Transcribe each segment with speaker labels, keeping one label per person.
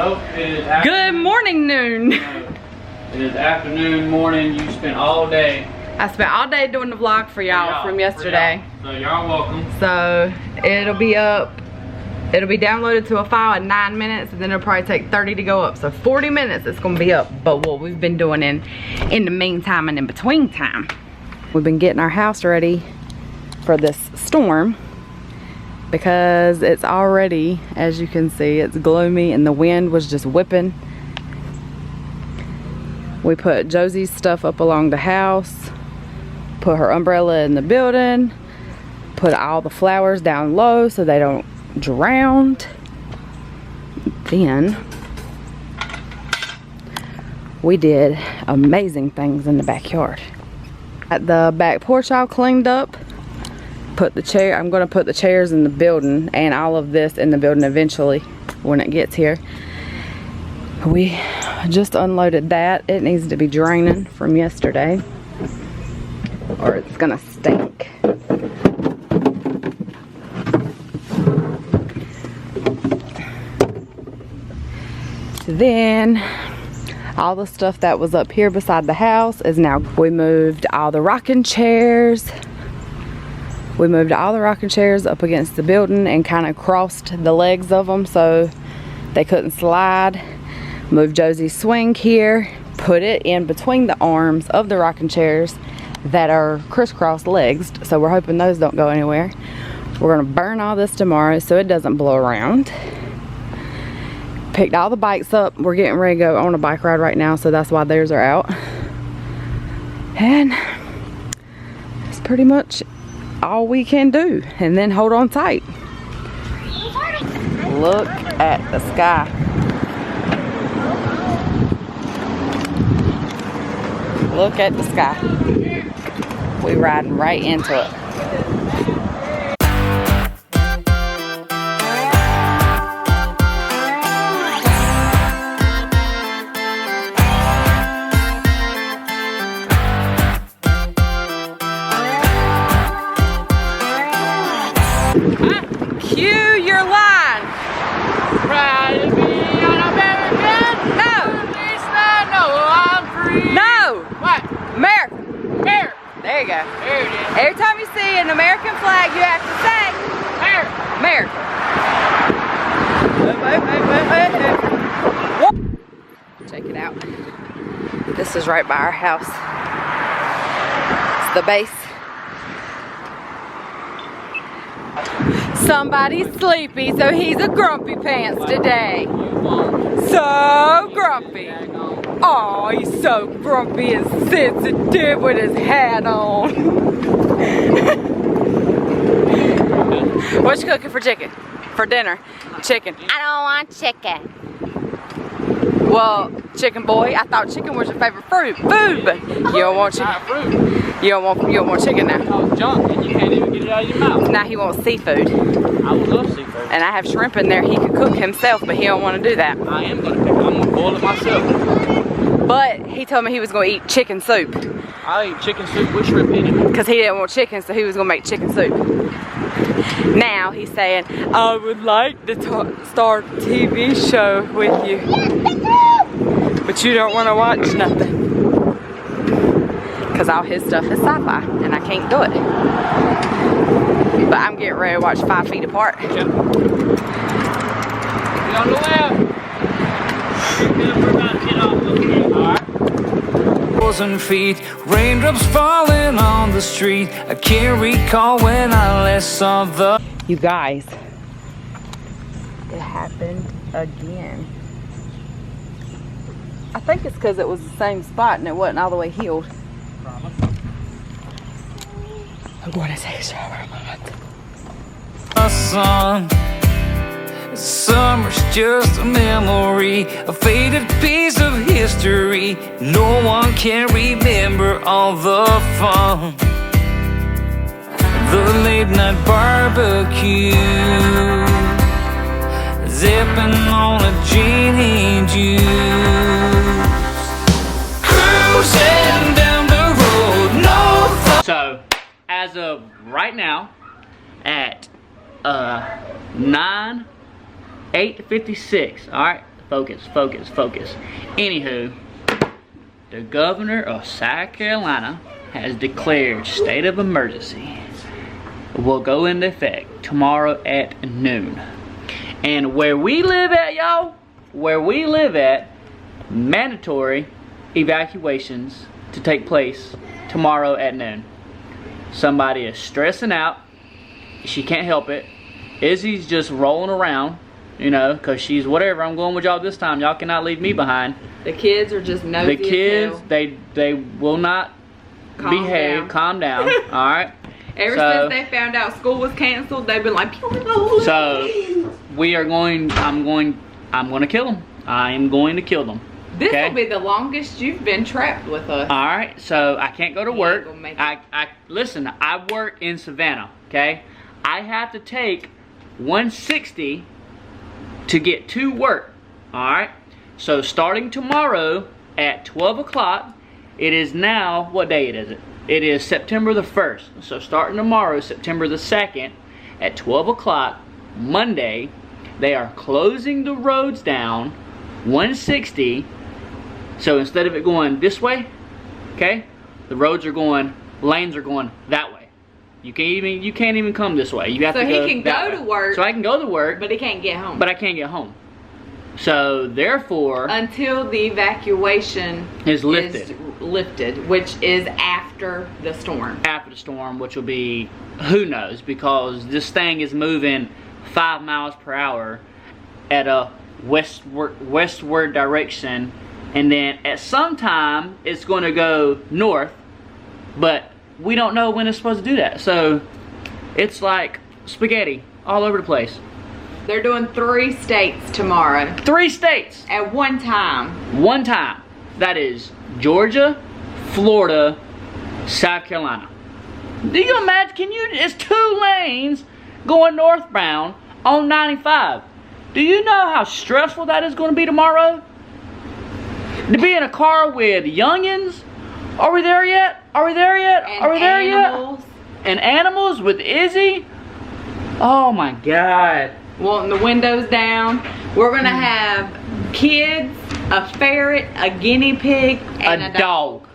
Speaker 1: Nope, it is
Speaker 2: Good morning, noon.
Speaker 1: No, it is afternoon, morning. You spent all day.
Speaker 2: I spent all day doing the vlog for y'all from yesterday.
Speaker 1: So y'all welcome.
Speaker 2: So it'll be up. It'll be downloaded to a file in 9 minutes, and then it'll probably take 30 to go up. So 40 minutes it's gonna be up. But what we've been doing in the meantime and in between time, we've been getting our house ready for this storm, because it's already, as you can see, it's gloomy and the wind was just whipping. We put Josie's stuff up along the house, put her umbrella in the building, put all the flowers down low so they don't drown. Then we did amazing things in the backyard. At the back porch all cleaned up. Put the chair, I'm gonna put the chairs in the building and all of this in the building eventually when it gets here. We just unloaded that. It needs to be draining from yesterday or it's gonna stink. Then all the stuff that was up here beside the house is now, we moved all the rocking chairs. We moved all the rocking chairs up against the building and kind of crossed the legs of them so they couldn't slide. Moved Josie's swing here, put it in between the arms of the rocking chairs that are crisscross legged, so we're hoping those don't go anywhere. We're gonna burn all this tomorrow so it doesn't blow around. Picked all the bikes up. We're getting ready to go on a bike ride right now, so that's why theirs are out. And that's pretty much all we can do, and then hold on tight. Look at the sky. Look at the sky. We riding right into it. Cue your line.
Speaker 1: Proud to be an American.
Speaker 2: No.
Speaker 1: At least I know I'm free.
Speaker 2: No.
Speaker 1: What?
Speaker 2: America.
Speaker 1: Here.
Speaker 2: There you go.
Speaker 1: There it is.
Speaker 2: Every time you see an American flag, you have to say
Speaker 1: Here.
Speaker 2: America. Check it out. This is right by our house. It's the base. Somebody's sleepy, so he's a grumpy pants today. So grumpy. Oh, he's so grumpy and sensitive with his hat on. What you cooking for chicken? For dinner? Chicken. I don't want chicken. Well, chicken boy, I thought chicken was your favorite food, but you don't want chicken. You don't want chicken now.
Speaker 1: Oh, junk, and you can't even get it out of your mouth.
Speaker 2: Now he wants seafood.
Speaker 1: I would love seafood.
Speaker 2: And I have shrimp in there he could cook himself, but he don't want to do that.
Speaker 1: I am gonna pick. I'm gonna boil it myself.
Speaker 2: But he told me he was going to eat chicken soup.
Speaker 1: I'll eat chicken soup with shrimp in it.
Speaker 2: Because he didn't want chicken, so he was going to make chicken soup. Now he's saying, I would like to start a TV show with you. But you don't want to watch nothing. Because all his stuff is sci-fi, and I can't do it. But I'm getting ready to watch 5 Feet Apart.
Speaker 1: Yep. Get on the left. We're about to get off the street, alright?
Speaker 3: 1,000 feet, raindrops falling on the street. I can't recall when I last saw the.
Speaker 2: You guys, it happened again. I think it's because it was the same spot and it wasn't all the way healed. I'm going to take a shower.
Speaker 3: A song. Summer's just a memory, a faded piece of history. No one can remember all the fun. The late night barbecue, zipping on a gin and juice, cruising down the road, no thought.
Speaker 1: So, as of right now, at 8:56, all right, Focus. Anywho, the governor of South Carolina has declared state of emergency. Will go into effect tomorrow at noon. And where we live at, y'all, mandatory evacuations to take place tomorrow at noon. Somebody is stressing out. She can't help it. Izzy's just rolling around, you know, because she's whatever. I'm going with y'all this time. Y'all cannot leave me behind.
Speaker 2: The kids are just nosy.
Speaker 1: The kids, they will not behave. Calm down. All right.
Speaker 2: Ever since they found out school was canceled, they've been like,
Speaker 1: so we are going. I'm going to kill them. I am going to kill them.
Speaker 2: This will be the longest you've been trapped with us.
Speaker 1: All right, so I can't go to work. Listen, I work in Savannah, okay? I have to take 160 to get to work, all right? So starting tomorrow at 12 o'clock, it is now, what day is it? It is September the 1st. So starting tomorrow, September the 2nd, at 12 o'clock, Monday, they are closing the roads down 160. So instead of it going this way, okay, the lanes are going that way. You can't even come this way. You have to go. So he can go to work. So I can go to work,
Speaker 2: but he can't get home.
Speaker 1: But I can't get home. So therefore,
Speaker 2: until the evacuation
Speaker 1: is lifted,
Speaker 2: which is after the storm. After the storm,
Speaker 1: which will be, who knows, because this thing is moving 5 miles per hour at a westward direction. And then at some time, it's going to go north, but we don't know when it's supposed to do that. So it's like spaghetti all over the place.
Speaker 2: They're doing 3 states tomorrow.
Speaker 1: 3 states.
Speaker 2: At one time.
Speaker 1: One time. That is Georgia, Florida, South Carolina. Do you imagine, it's 2 lanes going northbound on 95. Do you know how stressful that is going to be tomorrow? To be in a car with youngins? Are we there yet? Are we there yet? Are we there yet? And animals with Izzy? Oh my God.
Speaker 2: Wanting the windows down. We're gonna have kids, a ferret, a guinea pig, and a dog.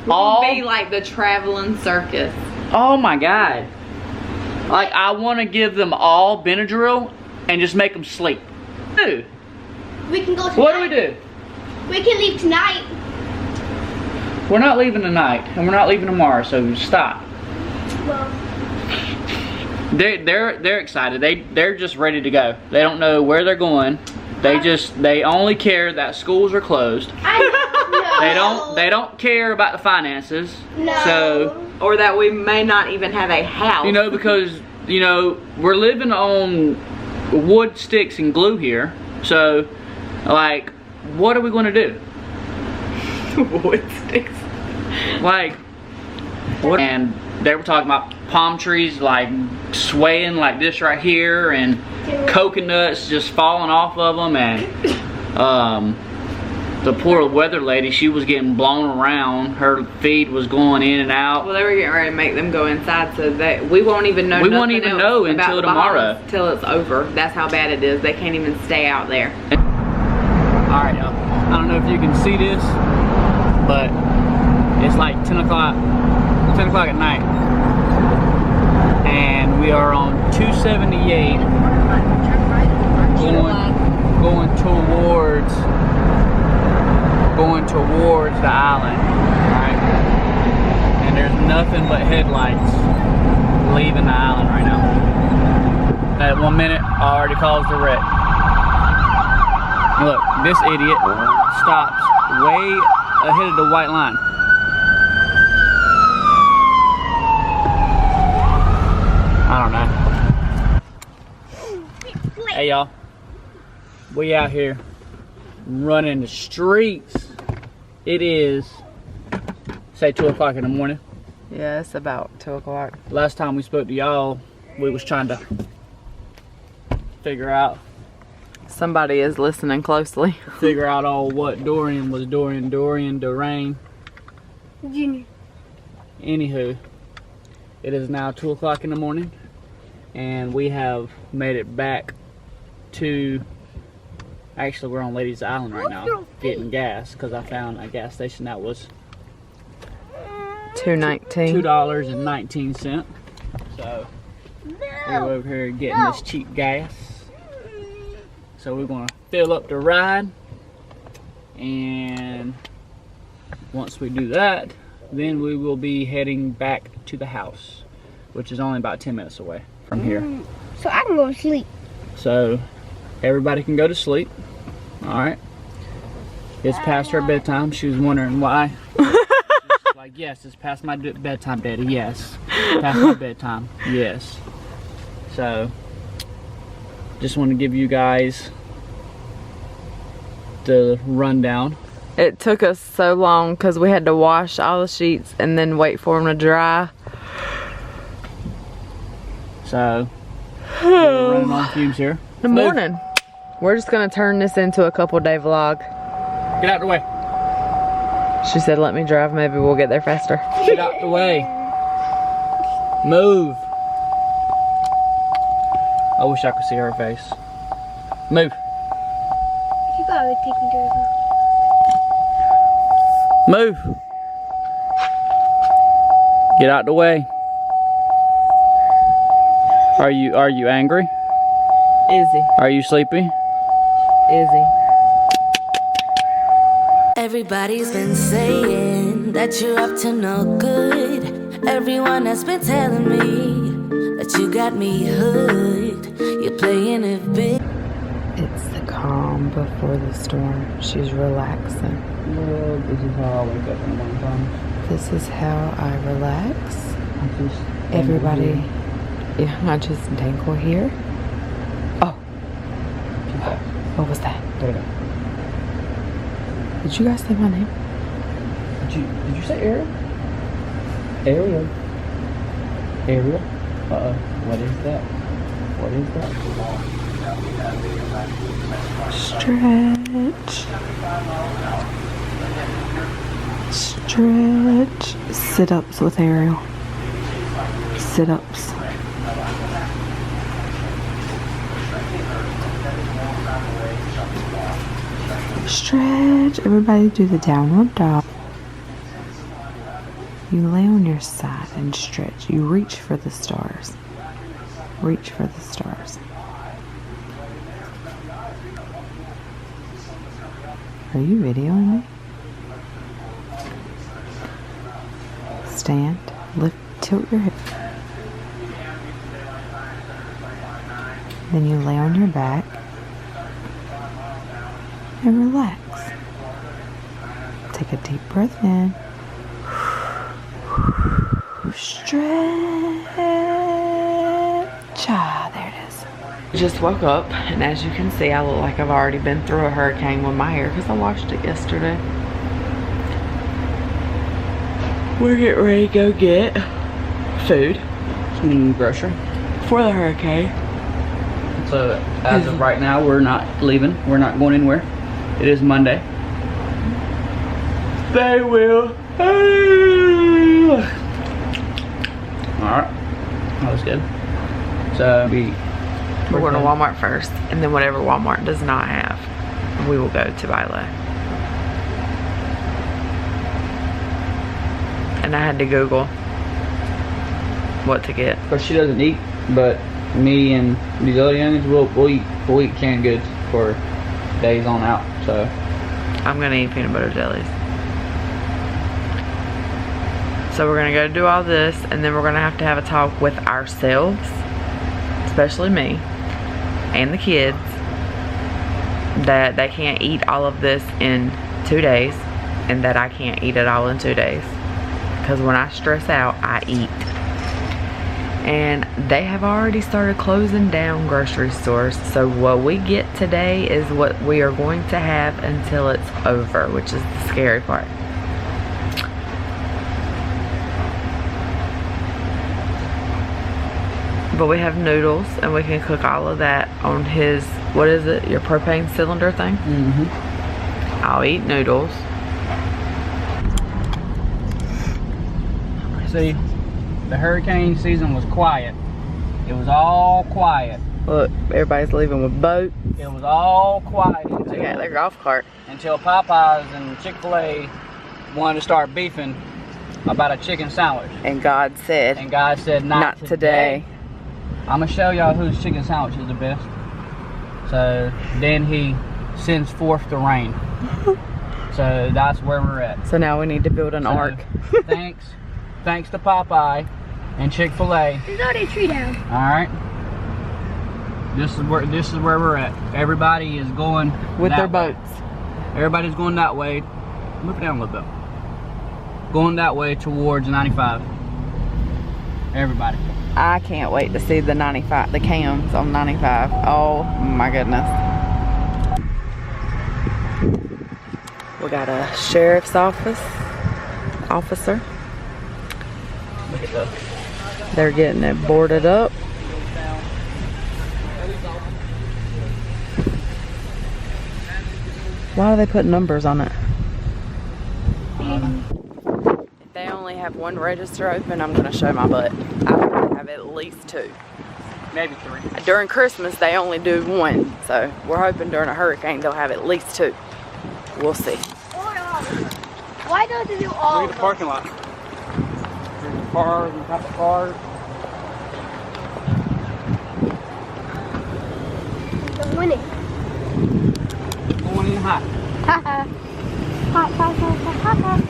Speaker 2: We're gonna be like the traveling circus.
Speaker 1: Oh my God. Like, I want to give them all Benadryl and just make them sleep. Dude.
Speaker 4: We can go tonight.
Speaker 1: What do we do?
Speaker 4: We can leave tonight.
Speaker 1: We're not leaving tonight, and we're not leaving tomorrow, so stop.
Speaker 4: Well,
Speaker 1: they're excited. They're just ready to go. They don't know where they're going. They only care that schools are closed. They don't care about the finances.
Speaker 4: No.
Speaker 1: So,
Speaker 2: or that we may not even have a house.
Speaker 1: You know, because we're living on wood, sticks, and glue here. So, like, what are we going to do?
Speaker 2: Wood sticks.
Speaker 1: Like, what? And they were talking about palm trees like swaying like this right here, and coconuts just falling off of them, and the poor weather lady, she was getting blown around. Her feed was going in and out.
Speaker 2: Well, they were getting ready to make them go inside, so that we won't even know.
Speaker 1: We won't even know until tomorrow.
Speaker 2: Until it's over. That's how bad it is. They can't even stay out there.
Speaker 1: All right, y'all. I don't know if you can see this, but it's like 10 o'clock at night, and we are on 278 going towards the island, right? And there's nothing but headlights leaving the island right now. At 1 minute, I already caused a wreck. Look, this idiot stops way ahead of the white line. I don't know. Hey y'all, we out here running the streets. It is, say 2 o'clock in the morning.
Speaker 2: Yeah, it's about 2 o'clock.
Speaker 1: Last time we spoke to y'all, we was trying to figure out.
Speaker 2: Somebody is listening closely.
Speaker 1: Figure out all what Dorian was doing. Dorian.
Speaker 4: Junior.
Speaker 1: Anywho, it is now 2 o'clock in the morning, and we have made it back to Actually, we're on Ladies Island right now getting gas because I found a gas station that was
Speaker 2: $2.19.
Speaker 1: $2.19. So we're over here getting this cheap gas. So we're gonna fill up the ride, and once we do that, then we will be heading back to the house, which is only about 10 minutes away from here.
Speaker 4: So I can go to sleep.
Speaker 1: So everybody can go to sleep. All right. It's past her bedtime. She was wondering why. She's like, yes, it's past my bedtime, Daddy. Yes, past my bedtime. Yes. So just want to give you guys the rundown.
Speaker 2: It took us so long because we had to wash all the sheets and then wait for them to dry.
Speaker 1: So we're running on fumes here.
Speaker 2: Good morning. We're just gonna turn this into a couple-day vlog.
Speaker 1: Get out the way.
Speaker 2: She said, let me drive, maybe we'll get there faster.
Speaker 1: Get out the way. Move. I wish I could see her face. Move.
Speaker 4: You gotta take me to the
Speaker 1: Move. Get out the way. Are you angry?
Speaker 2: Izzy.
Speaker 1: Are you sleepy?
Speaker 2: Izzy.
Speaker 5: Everybody's been saying that you're up to no good. Everyone has been telling me that you got me hooked. You're playing it big.
Speaker 2: It's the calm before the storm. She's relaxing.
Speaker 1: Well, this is how I wake up in the morning time.
Speaker 2: This is how I relax.
Speaker 1: I just
Speaker 2: Everybody, yeah, I just dangle here. Oh, what was that?
Speaker 1: There you go.
Speaker 2: Did you guys say my name?
Speaker 1: Did you say Ariel? Ariel. Ariel? Uh-oh. What is that? What is that?
Speaker 2: Stretch. Stretch. Sit-ups with Ariel. Sit-ups. Stretch. Everybody do the downward dog. You lay on your side and stretch. You reach for the stars. Reach for the stars. Are you videoing me? Stand. Lift. Tilt your hip. Then you lay on your back and relax. Take a deep breath in. Stretch. Ah, there it is. Just woke up, and as you can see, I look like I've already been through a hurricane with my hair because I washed it yesterday. We're getting ready to go get food.
Speaker 1: Grocery.
Speaker 2: For the hurricane.
Speaker 1: So as of right now, we're not leaving. We're not going anywhere. It is Monday. They will. Alright. That was good. So
Speaker 2: we're going to Walmart first, and then whatever Walmart does not have, we will go to Isla. And I had to Google what to get.
Speaker 1: Because she doesn't eat, but me and these other youngins we'll eat canned goods for days on out. So
Speaker 2: I'm gonna eat peanut butter jellies. So we're gonna go do all this, and then we're gonna have to have a talk with ourselves, especially me and the kids, that they can't eat all of this in 2 days, and that I can't eat it all in 2 days. Because when I stress out, I eat. And they have already started closing down grocery stores. So what we get today is what we are going to have until it's over, which is the scary part. But we have noodles, and we can cook all of that on his, what is it, your propane cylinder thing?
Speaker 1: mm-hmm.
Speaker 2: I'll eat noodles.
Speaker 1: See, the hurricane season was quiet. It was all quiet.
Speaker 2: Look, everybody's leaving with boats.
Speaker 1: It was all quiet
Speaker 2: They got their golf cart.
Speaker 1: until Popeyes and Chick-fil-A wanted to start beefing about a chicken sandwich.
Speaker 2: And God said,
Speaker 1: And God said, not
Speaker 2: today.
Speaker 1: I'm gonna show y'all whose chicken sandwich is the best. So then he sends forth the rain. So that's where we're at.
Speaker 2: So now we need to build an ark.
Speaker 1: Thanks to Popeye and Chick-fil-A.
Speaker 4: There's already a tree down.
Speaker 1: All right. This is where we're at. Everybody is going
Speaker 2: With their
Speaker 1: that way.
Speaker 2: boats.
Speaker 1: Everybody's going that way. Move it down a little bit. Going that way towards 95. Everybody.
Speaker 2: I can't wait to see the 95, the cams on 95. Oh my goodness. We got a sheriff's officer.
Speaker 1: Look at that.
Speaker 2: They're getting it boarded up. Why do they put numbers on it? If they only have one register open, I'm gonna show my butt. I would have at least 2.
Speaker 1: Maybe 3.
Speaker 2: During Christmas, they only do 1. So we're hoping during a hurricane, they'll have at least 2. We'll see.
Speaker 4: Why don't they do all?
Speaker 1: Look at the parking lot. There's the cars and top of cars.
Speaker 4: I'm winning.
Speaker 1: Going in hot.
Speaker 4: Ha ha. Hot, hot, hot, hot, hot, hot.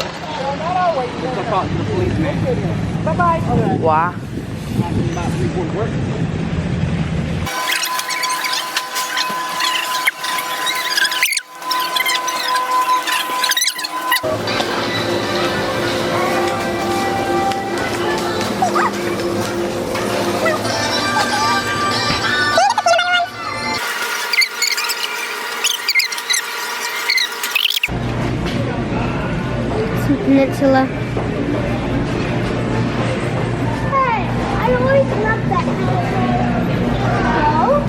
Speaker 1: Let's go talk to the policeman.
Speaker 4: Bye-bye.
Speaker 2: Why?
Speaker 1: Asking about report work.
Speaker 4: Peninsula. Hey, I always love that.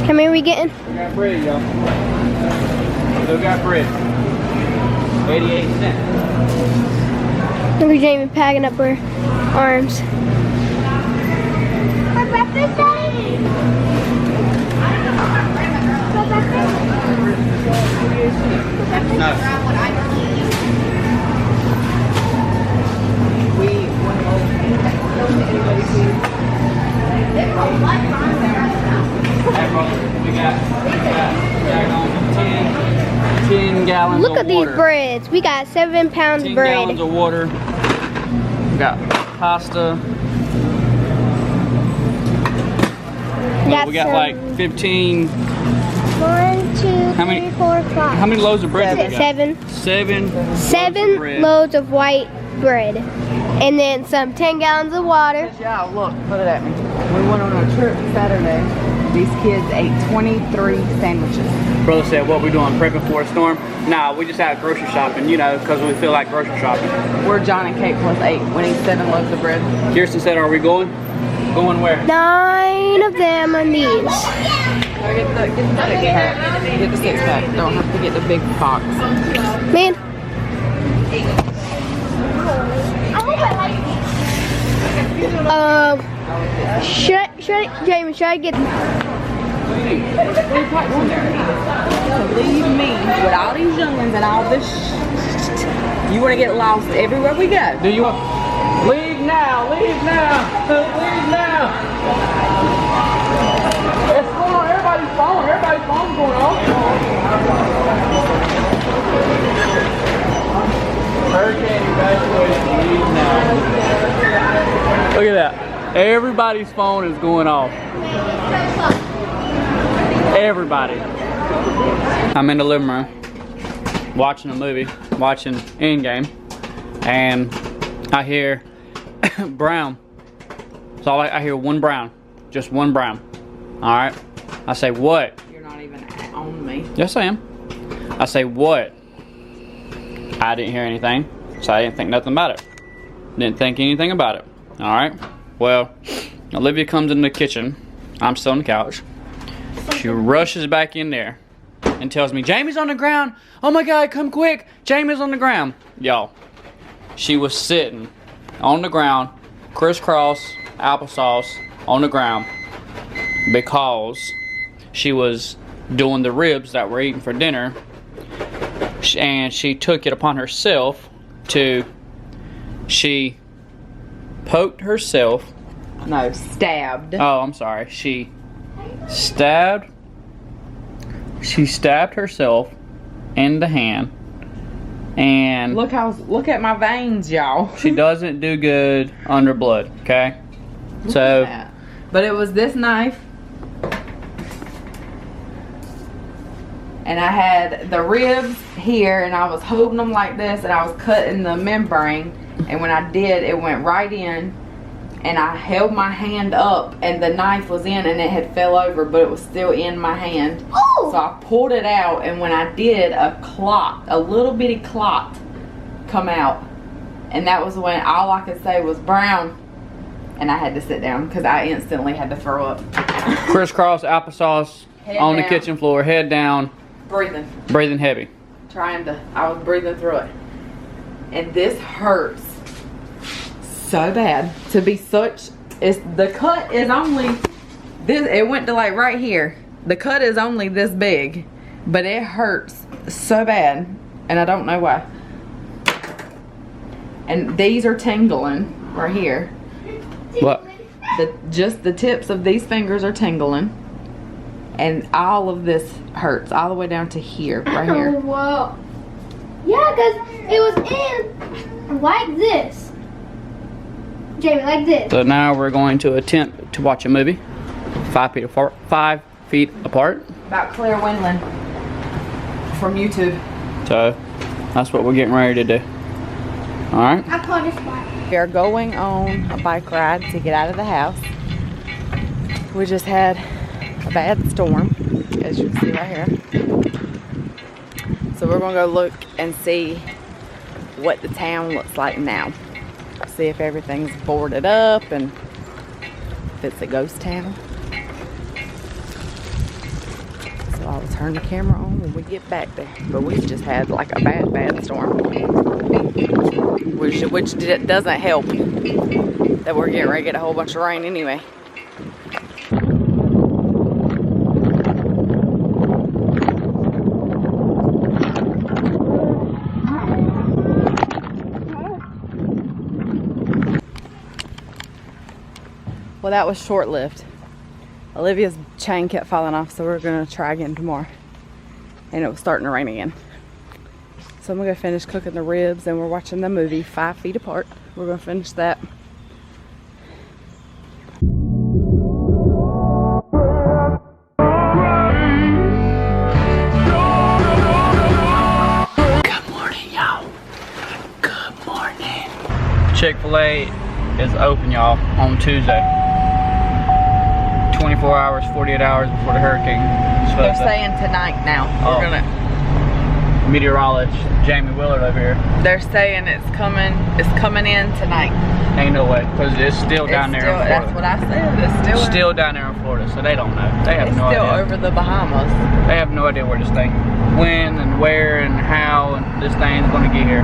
Speaker 4: How many are we getting?
Speaker 1: We got bread, y'all. Still got bread. 88 cents.
Speaker 4: Look at Jamie packing up her arms. For breakfast, Daddy? For breakfast?
Speaker 1: No. We got 10 gallons
Speaker 4: Look
Speaker 1: of
Speaker 4: at these
Speaker 1: water.
Speaker 4: breads. We got 7 pounds
Speaker 1: 10
Speaker 4: bread.
Speaker 1: gallons of water. We got pasta. We got like 15.
Speaker 4: 1, 2,
Speaker 1: How many-
Speaker 4: 3, 4, 5.
Speaker 1: How many loaves of bread do we got?
Speaker 4: 7.
Speaker 1: 7
Speaker 4: 7
Speaker 1: bread.
Speaker 4: loads of white bread. And then some 10 gallons of water.
Speaker 2: Yeah, look, put it at me. We went on a trip Saturday. These kids ate 23 sandwiches.
Speaker 1: Brother said, what we doing, prepping for a storm? Nah, we just out grocery shopping, you know, because we feel like grocery shopping.
Speaker 2: We're John and Kate plus 8. We need 7 loaves of bread.
Speaker 1: Kirsten said, are we going? Going where?
Speaker 4: 9 of them on these.
Speaker 2: Get the 6-pack. Get the 6-pack. Don't have to get the big box.
Speaker 4: Man. Jamie, should I get...
Speaker 2: Leave me with all these youngins and all this You want to get lost everywhere we go.
Speaker 1: Do you want... Leave now, leave now, leave now. What's going on? Everybody's phone's going off. Hurricane evacuation, leave now. Look at that. Everybody's phone is going off. Everybody. I'm in the living room watching a movie, watching Endgame, and I hear brown. So I hear one brown, just one brown. All right. I say, what?
Speaker 2: You're not even on me.
Speaker 1: Yes, I am. I say, what? I didn't hear anything, so I didn't think nothing about it. Didn't think anything about it. Alright, well, Olivia comes in the kitchen. I'm still on the couch. She rushes back in there and tells me, Jamie's on the ground. Oh my God, come quick. Jamie's on the ground. Y'all, she was sitting on the ground, crisscross applesauce on the ground, because she was doing the ribs that we're eating for dinner, and she took it upon herself to, she poked herself.
Speaker 2: No, stabbed.
Speaker 1: Oh, I'm sorry. She stabbed herself in the hand, and
Speaker 2: look at my veins, y'all.
Speaker 1: she doesn't do good under blood, okay? So,
Speaker 2: but it was this knife, and I had the ribs here, and I was holding them like this, and I was cutting the membrane, and when I did, it went right in, and I held my hand up, and the knife was in, and it had fell over, but it was still in my hand.
Speaker 4: Oh!
Speaker 2: So I pulled it out, and when I did, a little bitty clot come out, and that was when all I could say was brown, and I had to sit down because I instantly had to throw up.
Speaker 1: crisscross applesauce
Speaker 2: Head
Speaker 1: on the
Speaker 2: down.
Speaker 1: kitchen floor, head down, breathing heavy.
Speaker 2: I was breathing through it. And this hurts so bad to be such, the cut is only this, it went to like right here. The cut is only this big, but it hurts so bad, and I don't know why. And these are tingling right here.
Speaker 1: What?
Speaker 2: Just the tips of these fingers are tingling, and all of this hurts all the way down to here, right here.
Speaker 4: Oh, wow. Yeah, because it was in like this. Jamie, like this.
Speaker 1: So now we're going to attempt to watch a movie 5 feet apart. 5 feet apart.
Speaker 2: About Claire Winland from YouTube.
Speaker 1: So that's what we're getting ready to do. All right.
Speaker 4: I call this one.
Speaker 2: We are going on a bike ride to get out of the house. We just had a bad storm, as you can see right here. So we're gonna go look and see what the town looks like now. See if everything's boarded up and if it's a ghost town. So I'll turn the camera on when we get back there. But we just had like a bad storm. Which doesn't help that we're getting ready to get a whole bunch of rain anyway. Well, that was short-lived. Olivia's chain kept falling off, so we're gonna try again tomorrow. And it was starting to rain again. So I'm gonna finish cooking the ribs, and we're watching the movie 5 Feet Apart. We're gonna finish that.
Speaker 1: Good morning, y'all. Good morning. Chick-fil-A is open, y'all, on Tuesday. 24 hours, 48 hours before the hurricane.
Speaker 2: They're saying tonight now.
Speaker 1: Oh.
Speaker 2: We're gonna.
Speaker 1: Meteorologist Jamie Willard over here.
Speaker 2: They're saying it's coming in tonight.
Speaker 1: Ain't no way, because it's still down there in Florida.
Speaker 2: That's what I said. It's
Speaker 1: still down there in Florida, so they don't know. They have no idea.
Speaker 2: It's still over the Bahamas.
Speaker 1: They have no idea where this thing, when and where and how and this thing's going to get here.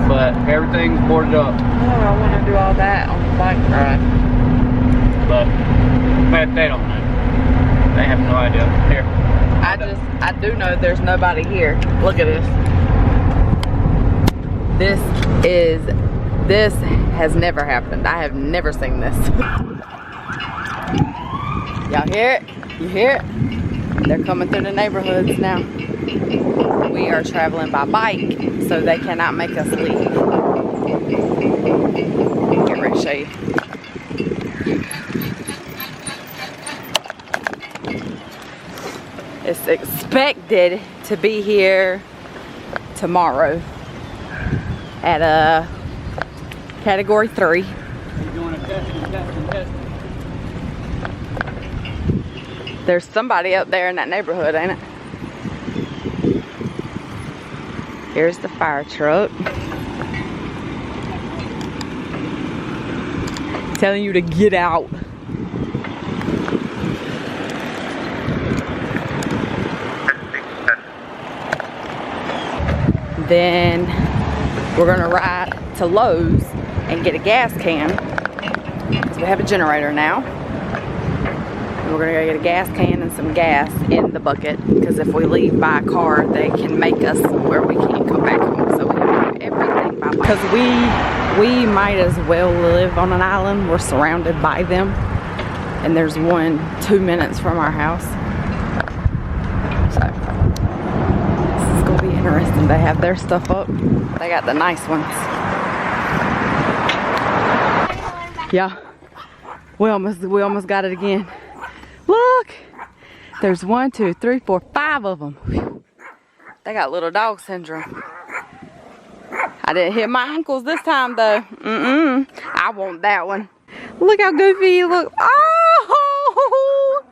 Speaker 1: But everything's boarded up.
Speaker 2: Oh, I want to do all that on the bike ride.
Speaker 1: But they don't know. They have no idea. Here.
Speaker 2: I do know there's nobody here. Look at this. This has never happened. I have never seen this. Y'all hear it? You hear it? They're coming through the neighborhoods now. We are traveling by bike, so they cannot make us leave. Get ready to show you. It's expected to be here tomorrow at a category 3.
Speaker 1: You're doing a testing.
Speaker 2: There's somebody up there in that neighborhood, ain't it? Here's the fire truck. Telling you to get out. Then we're gonna ride to Lowe's and get a gas can. So we have a generator now. And we're gonna go get a gas can and some gas in the bucket, because if we leave by a car, they can make us where we can't come back home. So we have to do everything by, because we might as well live on an island. We're surrounded by them, and there's one 2 minutes from our house. So this is gonna be interesting. They have their stuff up. They got the nice ones. Yeah, we almost got it again. Look, there's 1, 2, 3, 4, 5 of them. Whew. They got little dog syndrome. I didn't hit my ankles this time though. I want that one. Look how goofy you look. Oh!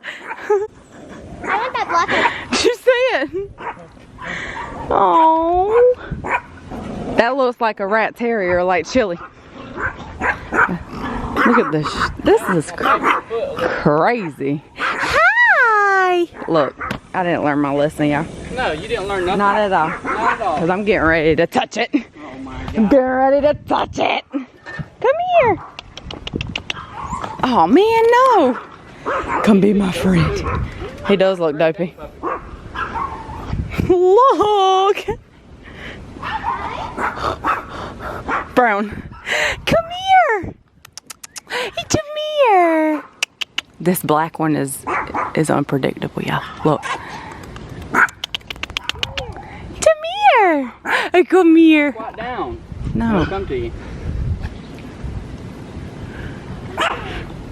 Speaker 4: I want that black one.
Speaker 2: Did you see it? Oh, that looks like a rat terrier, like Chili. Look at this. This is crazy. Hi. Look, I didn't learn my lesson, y'all.
Speaker 1: No, you didn't learn nothing.
Speaker 2: Not at all.
Speaker 1: Not at all.
Speaker 2: Because I'm getting ready to touch it.
Speaker 1: Oh my God.
Speaker 2: I'm getting ready to touch it. Come here. Oh man, no. Come be my friend. He does look dopey. Look. Brown. Come here. Come here. This black one is unpredictable, y'all. Look. Come here. Come here.
Speaker 1: Squat down.
Speaker 2: No.
Speaker 1: I'll come to you.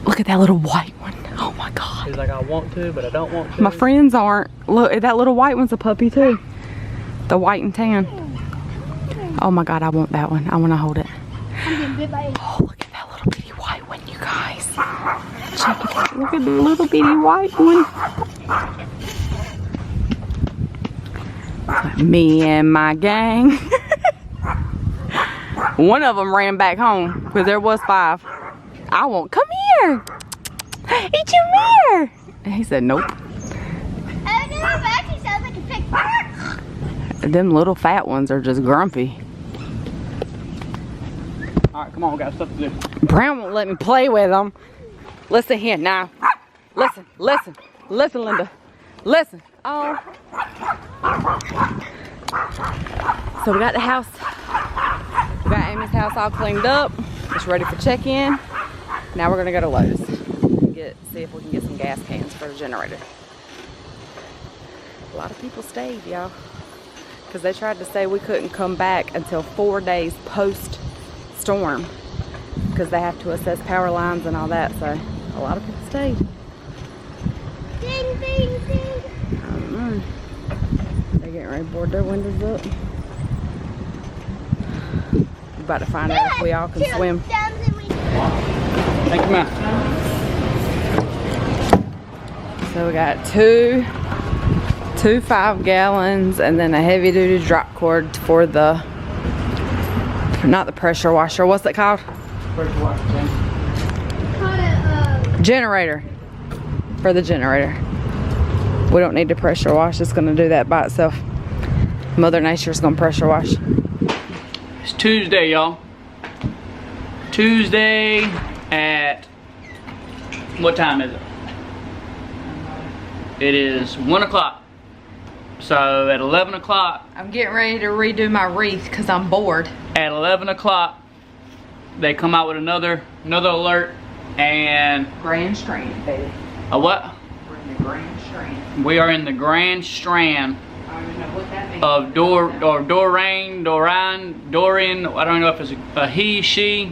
Speaker 2: Look at that little white one. Oh my God.
Speaker 1: He's like, I want to, but I don't want to.
Speaker 2: My friends aren't. Look, that little white one's a puppy too. The white and tan. Oh my God, I want that one. I want to hold it. Oh, look at that little bitty white one, you guys. Check it out. Look at the little bitty white one. Me and my gang. One of them ran back home because there was 5. I won't. Come here. Hey, come here. And he said, nope.
Speaker 4: Actually sounds like a pig.
Speaker 2: Them little fat ones are just grumpy.
Speaker 1: All right, come on, we got stuff to do.
Speaker 2: Brown won't let me play with them. Listen here now. Listen, listen, listen, Linda. Listen. Oh. So we got the house. We got Amy's house all cleaned up. It's ready for check-in. Now we're gonna go to Lowe's. See if we can get some gas cans for the generator. A lot of people stayed, y'all, because they tried to say we couldn't come back until 4 days post-storm, because they have to assess power lines and all that. So a lot of people stayed.
Speaker 4: Ding, ding, ding.
Speaker 2: I don't know. They're getting ready to board their windows up. We're about to find out if we all can swim.
Speaker 1: Thank you, man.
Speaker 2: So we got two 5 gallons and then a heavy duty drop cord for the, not the pressure washer, what's it called?
Speaker 1: Pressure washer, James.
Speaker 2: Generator. For the generator. We don't need to pressure wash, it's gonna do that by itself. Mother Nature's gonna pressure wash.
Speaker 1: It's Tuesday, y'all. Tuesday at, what time is it? It is 1 o'clock. So at 11 o'clock.
Speaker 2: I'm getting ready to redo my wreath because I'm bored.
Speaker 1: At 11 o'clock, they come out with another alert, and
Speaker 2: Grand Strand, baby.
Speaker 1: a what?
Speaker 2: We're in the Grand Strand.
Speaker 1: We are in the Grand Strand
Speaker 2: I don't even know what that means.
Speaker 1: of Dorian. I don't know if it's a he, she.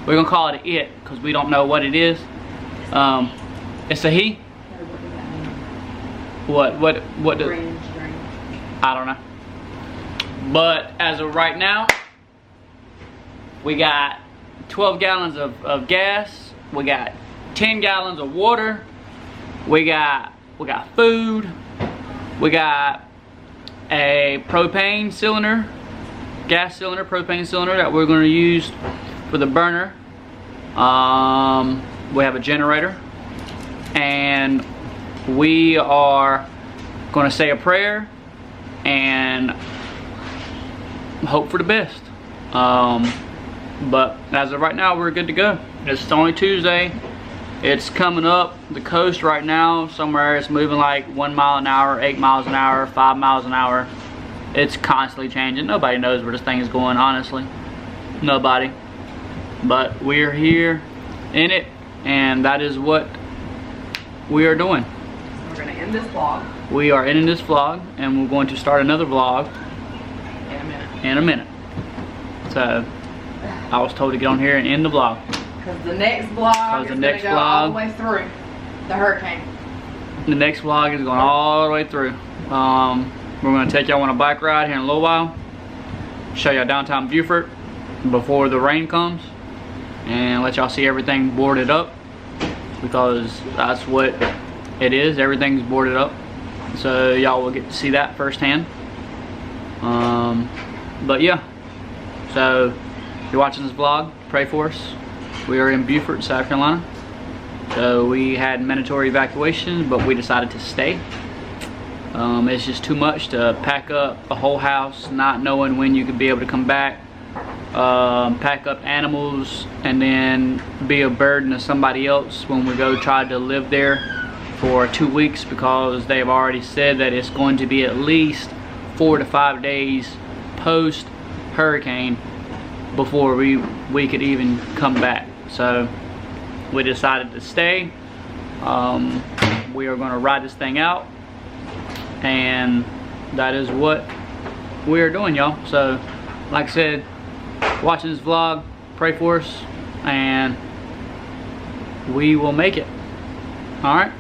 Speaker 1: We're gonna call it it because we don't know what it is. It's a he. What does, I don't know. But as of right now, we got 12 gallons of gas. We got 10 gallons of water. We got food. We got a propane cylinder gas cylinder, propane cylinder that we're going to use for the burner. We have a generator, and we are going to say a prayer and hope for the best. But as of right now, we're good to go. It's only Tuesday. It's coming up the coast right now. Somewhere it's moving like 1 mile an hour, 8 miles an hour, 5 miles an hour. It's constantly changing. Nobody knows where this thing is going, honestly. Nobody. But we're here in it, and that is what we are doing.
Speaker 2: We're going to end this vlog.
Speaker 1: We are ending this vlog, and we're going to start another vlog in a minute. So I was told to get on here and end the vlog.
Speaker 2: Because the next vlog is going to go all the way through the hurricane.
Speaker 1: The next vlog is going all the way through. We're going to take y'all on a bike ride here in a little while. Show y'all downtown Beaufort before the rain comes. And let y'all see everything boarded up. Because that's what it is. Everything's boarded up. So y'all will get to see that firsthand. But yeah. So if you're watching this vlog, pray for us. We are in Beaufort, South Carolina. So we had mandatory evacuation, but we decided to stay. It's just too much to pack up a whole house, not knowing when you could be able to come back. Pack up animals and then be a burden to somebody else when we go try to live there for 2 weeks, because they've already said that it's going to be at least 4 to 5 days post hurricane before we could even come back. So we decided to stay. We are going to ride this thing out, and that is what we are doing, y'all. So like I said, watching this vlog, pray for us, and we will make it. All right.